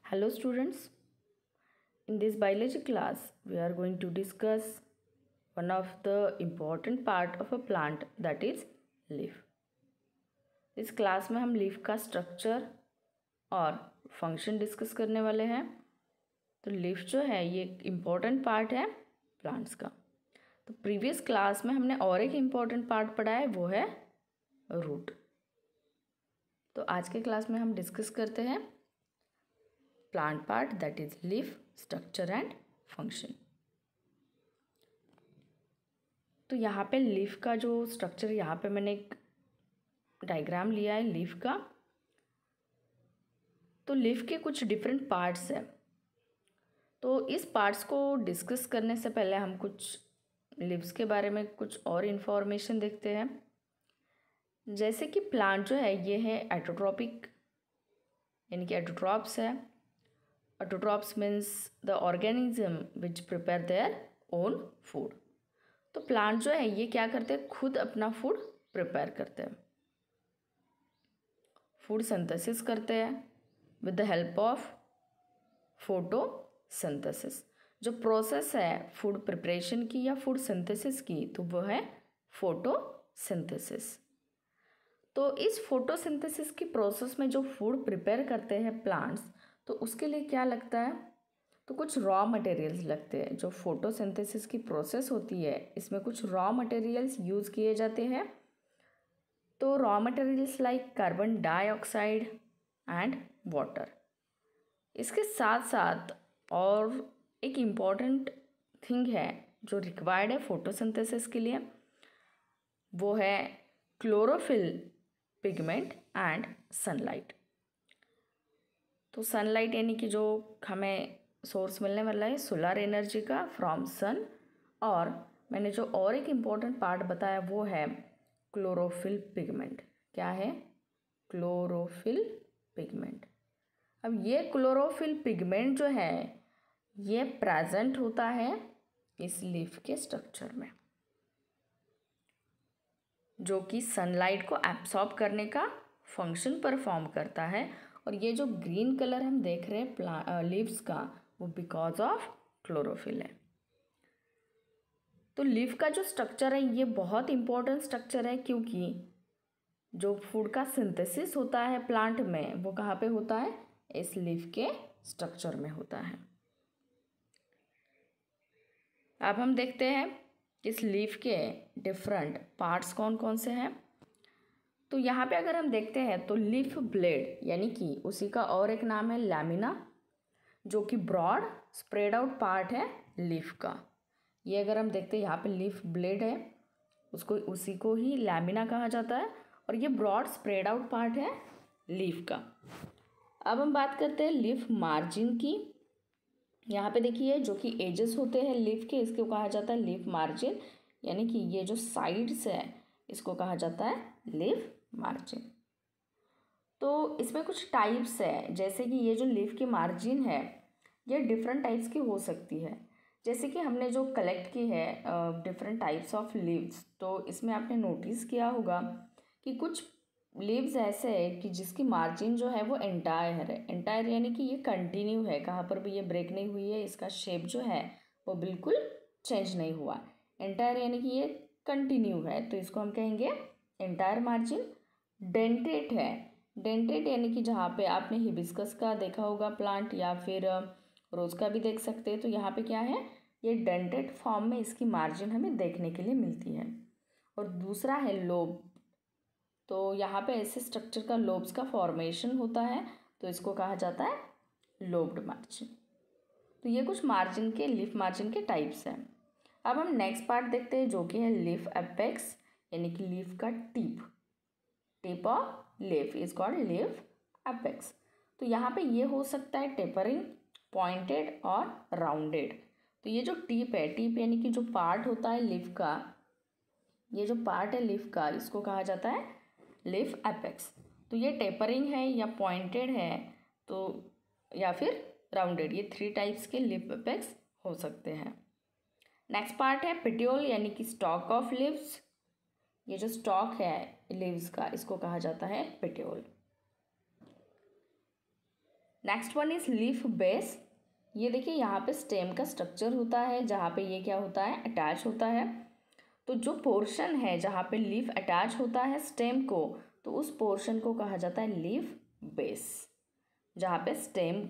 Hello students, in this biology class we are going to discuss one of the important part of a plant that is leaf. इस class में हम leaf का structure और function discuss करने वाले हैं। तो लीफ जो है ये एक इम्पॉर्टेंट पार्ट है प्लांट्स का। तो प्रीवियस क्लास में हमने और एक इम्पॉर्टेंट पार्ट पढ़ा है, वो है रूट। तो आज के क्लास में हम डिस्कस करते हैं plant part, that is leaf structure and function। तो यहाँ पे लीफ का जो स्ट्रक्चर, यहाँ पे मैंने एक डायग्राम लिया है लीफ का। तो लीफ के कुछ डिफरेंट पार्ट्स हैं। तो इस पार्ट्स को डिस्कस करने से पहले हम कुछ लीव्स के बारे में कुछ और इन्फॉर्मेशन देखते हैं। जैसे कि प्लांट जो है ये है एटोट्रॉपिक, यानी कि एटोट्रॉप्स है। Autotrophs means the organism which prepare their own food। तो प्लांट जो है ये क्या करते हैं, खुद अपना फूड प्रिपेयर करते हैं, फूड सिंथेसिस करते हैं with the help of photosynthesis. जो प्रोसेस है फूड प्रिपरेशन की या फूड सिंथेसिस की, तो वो है फोटोसिंथेसिस। तो इस फोटोसिंथेसिस की प्रोसेस में जो फूड प्रिपेयर करते हैं प्लांट्स, तो उसके लिए क्या लगता है, तो कुछ रॉ मटेरियल्स लगते हैं। जो फोटोसिंथेसिस की प्रोसेस होती है इसमें कुछ रॉ मटेरियल्स यूज़ किए जाते हैं। तो raw materials like carbon dioxide and water. इसके साथ साथ और एक इम्पॉर्टेंट थिंग है जो रिक्वायर्ड है फोटोसिंथेसिस के लिए, वो है क्लोरोफिल पिगमेंट एंड सनलाइट। तो सनलाइट यानी कि जो हमें सोर्स मिलने वाला है सोलर एनर्जी का फ्रॉम सन, और मैंने जो और एक इम्पॉर्टेंट पार्ट बताया वो है क्लोरोफिल पिगमेंट। क्या है? Chlorophyll pigment. अब ये क्लोरोफिल पिगमेंट जो है ये प्रेजेंट होता है इस लीफ के स्ट्रक्चर में, जो कि सनलाइट को एब्सॉर्ब करने का फंक्शन परफॉर्म करता है। और ये जो ग्रीन कलर हम देख रहे हैं लीव्स का, वो बिकॉज ऑफ क्लोरोफिल है। तो लीफ का जो स्ट्रक्चर है ये बहुत इंपॉर्टेंट स्ट्रक्चर है, क्योंकि जो फूड का सिंथेसिस होता है प्लांट में वो कहाँ पे होता है, इस लीफ के स्ट्रक्चर में होता है। अब हम देखते हैं इस लीफ के डिफरेंट पार्ट्स कौन कौन से हैं। तो यहाँ पे अगर हम देखते हैं तो लीफ ब्लेड, यानी कि उसी का और एक नाम है लैमिना, जो कि ब्रॉड स्प्रेड आउट पार्ट है लीफ का। ये अगर हम देखते हैं यहाँ पे लीफ ब्लेड है, उसको उसी को ही लैमिना कहा जाता है, और ये ब्रॉड स्प्रेड आउट पार्ट है लीफ का। अब हम बात करते हैं लीफ मार्जिन की। यहाँ पे देखिए जो कि एजेस होते हैं लीफ के, इसको कहा जाता है लीफ मार्जिन, यानी कि ये जो साइड्स है इसको कहा जाता है लीफ मार्जिन। तो इसमें कुछ टाइप्स है, जैसे कि ये जो लीफ की मार्जिन है ये डिफरेंट टाइप्स की हो सकती है। जैसे कि हमने जो कलेक्ट की है डिफरेंट टाइप्स ऑफ लीव्स, तो इसमें आपने नोटिस किया होगा कि कुछ लीव्स ऐसे है कि जिसकी मार्जिन जो है वो एंटायर है। एंटायर यानी कि ये कंटिन्यू है, कहाँ पर भी ये ब्रेक नहीं हुई है, इसका शेप जो है वो बिल्कुल चेंज नहीं हुआ। एंटायर यानी कि ये कंटिन्यू है, तो इसको हम कहेंगे एंटायर मार्जिन। डेंटेट है, डेंटेट यानी कि जहाँ पे आपने हिबिस्कस का देखा होगा प्लांट, या फिर रोज का भी देख सकते हैं, तो यहाँ पे क्या है, ये डेंटेट फॉर्म में इसकी मार्जिन हमें देखने के लिए मिलती है। और दूसरा है लोब। तो यहाँ पे ऐसे स्ट्रक्चर का लोब्स का फॉर्मेशन होता है, तो इसको कहा जाता है लोब्ड मार्जिन। तो ये कुछ मार्जिन के, लीफ मार्जिन के टाइप्स हैं। अब हम नेक्स्ट पार्ट देखते हैं, जो कि है लीफ एपेक्स, यानी कि लीफ का tip. Tip of leaf is called leaf apex. तो यहाँ पे ये हो सकता है टेपरिंग, पॉइंटेड और राउंडेड। तो ये जो टिप है, टिप यानी कि जो पार्ट होता है लीफ का, ये जो पार्ट है लीफ का, इसको कहा जाता है लीफ एपेक्स। तो ये टेपरिंग है या पॉइंटेड है, तो या फिर राउंडेड, ये 3 टाइप्स के लीफ एपेक्स हो सकते हैं। नेक्स्ट पार्ट है पेटियोल, यानी कि स्टॉक ऑफ लीव्स। ये जो स्टॉक है लीव्स का, इसको कहा जाता है petiole. Next one is leaf base. ये देखिए यहाँ पे स्टेम का स्ट्रक्चर होता है जहाँ पे ये क्या होता है, अटैच होता है। तो जो पोर्शन है जहाँ पे लीफ अटैच होता है स्टेम को, तो उस पोर्शन को कहा जाता है लीफ बेस। जहाँ पे स्टेम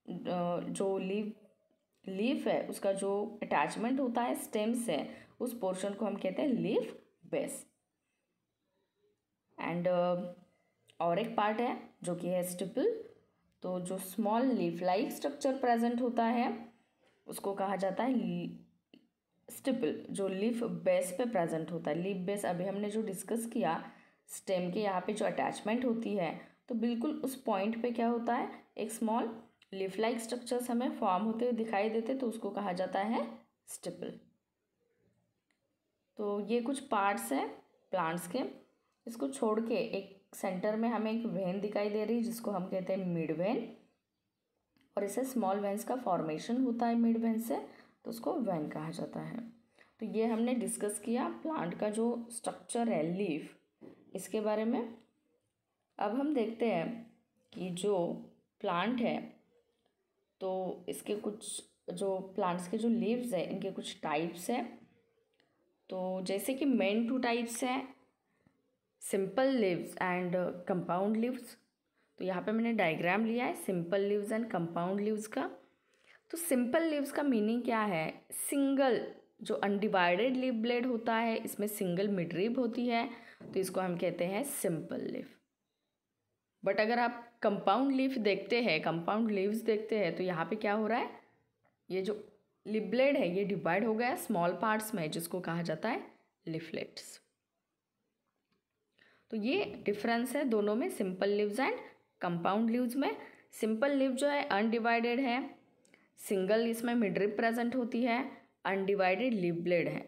जो लीफ है उसका जो अटैचमेंट होता है स्टेम से, उस पोर्शन को हम कहते हैं लीफ बेस। एंड और एक पार्ट है जो कि है स्टिपल। तो जो small leaf like structure present होता है उसको कहा जाता है स्टिपल, जो लीफ बेस पे प्रेजेंट होता है। लीफ बेस अभी हमने जो डिस्कस किया, स्टेम के यहाँ पे जो अटैचमेंट होती है, तो बिल्कुल उस पॉइंट पे क्या होता है, एक स्मॉल लीफ लाइक स्ट्रक्चर्स हमें फॉर्म होते हुए दिखाई देते, तो उसको कहा जाता है स्टिपल। तो ये कुछ पार्ट्स हैं प्लांट्स के। इसको छोड़ के एक सेंटर में हमें एक वेन दिखाई दे रही है जिसको हम कहते हैं मिड वेन, और इसे स्मॉल वेन्स का फॉर्मेशन होता है मिड वेन से, तो उसको वेन कहा जाता है। तो ये हमने डिस्कस किया प्लांट का जो स्ट्रक्चर है लीफ, इसके बारे में। अब हम देखते हैं कि जो प्लांट है तो इसके कुछ जो प्लांट्स के जो लीव्स है इनके कुछ टाइप्स हैं। तो जैसे कि मेन 2 टाइप्स हैं, simple leaves and compound leaves. तो यहाँ पे मैंने डायग्राम लिया है simple leaves and compound leaves का। तो सिंपल लीव्स का मीनिंग क्या है, सिंगल जो अनडिवाइडेड लीफ ब्लेड होता है इसमें सिंगल मिडरिब होती है, तो इसको हम कहते हैं सिंपल लीफ। बट अगर आप कंपाउंड लीफ देखते हैं, कंपाउंड लीव्स देखते हैं, तो यहाँ पे क्या हो रहा है, ये जो लीफ ब्लेड है ये डिवाइड हो गया स्मॉल पार्ट्स में जिसको कहा जाता है लीफलेट्स। तो ये डिफरेंस है दोनों में, simple leaves and compound leaves में। सिंपल लीव जो है अनडिवाइडेड है, सिंगल इसमें मिडरिब प्रेजेंट होती है, अनडिवाइडेड लीफ ब्लेड है।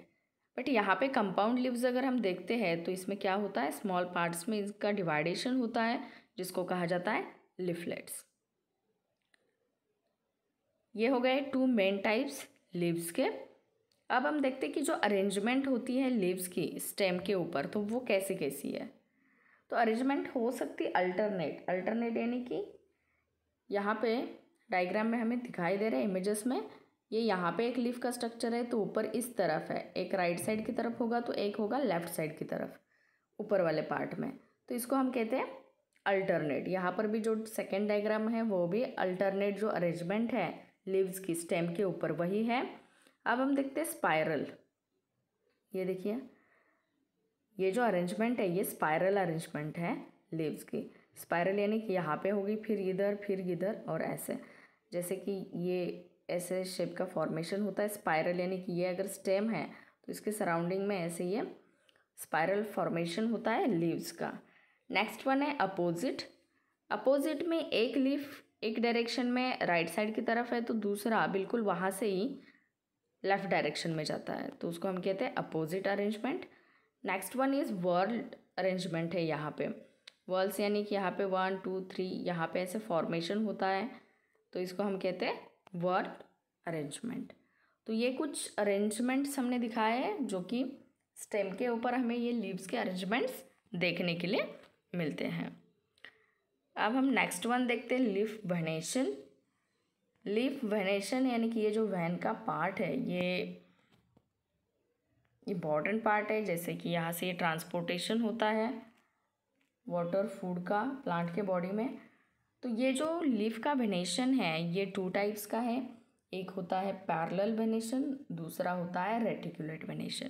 बट यहाँ पे कंपाउंड लीव्स अगर हम देखते हैं तो इसमें क्या होता है, स्मॉल पार्ट्स में इसका डिवाइडेशन होता है जिसको कहा जाता है लीफलेट्स। ये हो गए 2 मेन टाइप्स लीव्स के। अब हम देखते हैं कि जो अरेंजमेंट होती है लीव्स की स्टेम के ऊपर, तो वो कैसी कैसी है। तो अरेंजमेंट हो सकती है अल्टरनेट यानी कि यहाँ पे डायग्राम में हमें दिखाई दे रहा है इमेजेस में, ये यहाँ पे एक लीफ का स्ट्रक्चर है तो ऊपर इस तरफ है, एक राइट साइड की तरफ होगा तो एक होगा लेफ्ट साइड की तरफ ऊपर वाले पार्ट में, तो इसको हम कहते हैं अल्टरनेट। यहाँ पर भी जो सेकेंड डायग्राम है वो भी अल्टरनेट जो अरेंजमेंट है लीव्स की स्टेम के ऊपर वही है। अब हम देखते हैं स्पाइरल। ये देखिए ये जो अरेंजमेंट है ये स्पाइरल अरेंजमेंट है लीव्स की। स्पाइरल यानी कि यहाँ पे होगी फिर इधर और ऐसे, जैसे कि ये ऐसे शेप का फॉर्मेशन होता है। स्पाइरल यानी कि ये अगर स्टेम है तो इसके सराउंडिंग में ऐसे ये स्पाइरल फॉर्मेशन होता है लीव्स का। नेक्स्ट वन है अपोजिट। अपोजिट में एक लीफ एक डायरेक्शन में राइट साइड की तरफ है तो दूसरा बिल्कुल वहाँ से ही लेफ्ट डायरेक्शन में जाता है, तो उसको हम कहते हैं opposite arrangement. Next one is world arrangement है। यहाँ पे वर्ल्स यानी कि यहाँ पे 1 2 3 यहाँ पे ऐसे फॉर्मेशन होता है, तो इसको हम कहते हैं वर्ल्ड अरेंजमेंट। तो ये कुछ अरेंजमेंट्स हमने दिखाए हैं जो कि स्टेम के ऊपर हमें ये लीव्स के अरेंजमेंट्स देखने के लिए मिलते हैं। अब हम नेक्स्ट वन देखते हैं लीफ वेनेशन। लीफ वेनेशन यानी कि ये जो वैन का पार्ट है ये इम्पॉर्टेंट पार्ट है, जैसे कि यहाँ से ये ट्रांसपोर्टेशन होता है वाटर फूड का प्लांट के बॉडी में। तो ये जो लीफ का वेनेशन है ये 2 टाइप्स का है, एक होता है पैरेलल वेनेशन, दूसरा होता है रेटिकुलेट वेनेशन।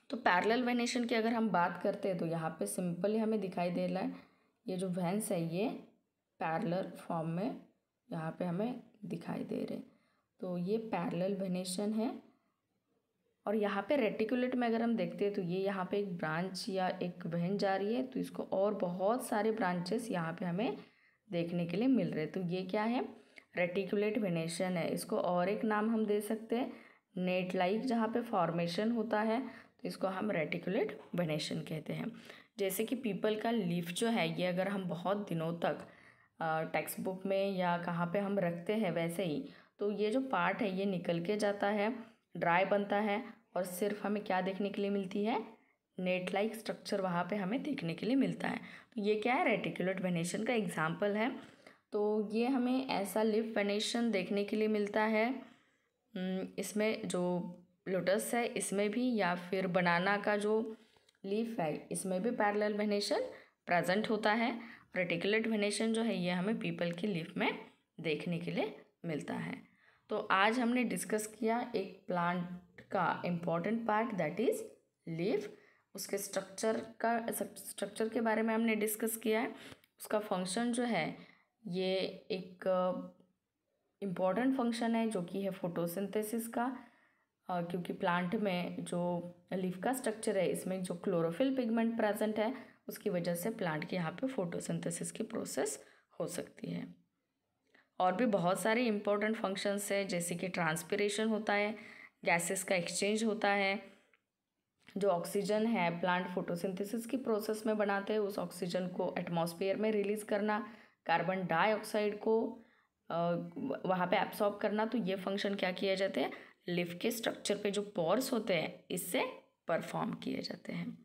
तो पैरेलल वेनेशन की अगर हम बात करते हैं तो यहाँ पे सिंपली हमें दिखाई दे रहा है ये जो वेन्स है ये पैरेलल फॉर्म में यहाँ पे हमें दिखाई दे रहे, तो ये पैरेलल वेनेशन है। और यहाँ पे रेटिकुलेट में अगर हम देखते हैं तो ये यहाँ पे एक ब्रांच या एक वेन जा रही है, तो इसको और बहुत सारे ब्रांचेस यहाँ पे हमें देखने के लिए मिल रहे हैं। तो ये क्या है, रेटिकुलेट वेनेशन है। इसको और एक नाम हम दे सकते हैं नेट लाइक, जहाँ पे फॉर्मेशन होता है तो इसको हम रेटिकुलेट वेनेशन कहते हैं। जैसे कि पीपल का लीफ जो है ये अगर हम बहुत दिनों तक टेक्स्ट बुक में या कहाँ पे हम रखते हैं वैसे ही, तो ये जो पार्ट है ये निकल के जाता है, ड्राई बनता है और सिर्फ हमें क्या देखने के लिए मिलती है, नेट लाइक स्ट्रक्चर वहाँ पे हमें देखने के लिए मिलता है। तो ये क्या है, रेटिकुलेट वेनेशन का एग्जाम्पल है। तो ये हमें ऐसा लीफ वेनेशन देखने के लिए मिलता है। इसमें जो लोटस है इसमें भी, या फिर बनाना का जो लीफ है इसमें भी पैरेलल वेनेशन प्रेजेंट होता है। रेटिकुलेट वेनेशन जो है ये हमें पीपल की लीफ में देखने के लिए मिलता है। तो आज हमने डिस्कस किया एक प्लांट का important part that is leaf. उसके स्ट्रक्चर के बारे में हमने डिस्कस किया है। उसका फंक्शन जो है ये एक इम्पॉर्टेंट फंक्शन है जो कि है फोटोसिंथेसिस का, क्योंकि प्लांट में जो लीफ का स्ट्रक्चर है इसमें जो क्लोरोफिल पिगमेंट प्रेजेंट है उसकी वजह से प्लांट के यहाँ पे फोटोसिंथेसिस की प्रोसेस हो सकती है। और भी बहुत सारे इम्पोर्टेंट फंक्शंस है, जैसे कि ट्रांसपिरेशन होता है, गैसेस का एक्सचेंज होता है, जो ऑक्सीजन है प्लांट फोटोसिंथेसिस की प्रोसेस में बनाते हैं उस ऑक्सीजन को एटमॉस्फेयर में रिलीज़ करना, कार्बन डाइऑक्साइड को वहाँ पे एब्सॉर्ब करना। तो ये फंक्शन क्या किए जाते हैं, लीफ के स्ट्रक्चर पे जो पोर्स होते हैं इससे परफॉर्म किए जाते हैं।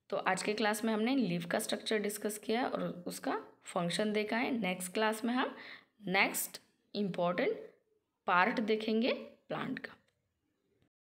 तो आज के क्लास में हमने लीफ का स्ट्रक्चर डिस्कस किया और उसका फंक्शन देखा है। नेक्स्ट क्लास में हम नेक्स्ट इम्पॉर्टेंट पार्ट देखेंगे प्लांट का।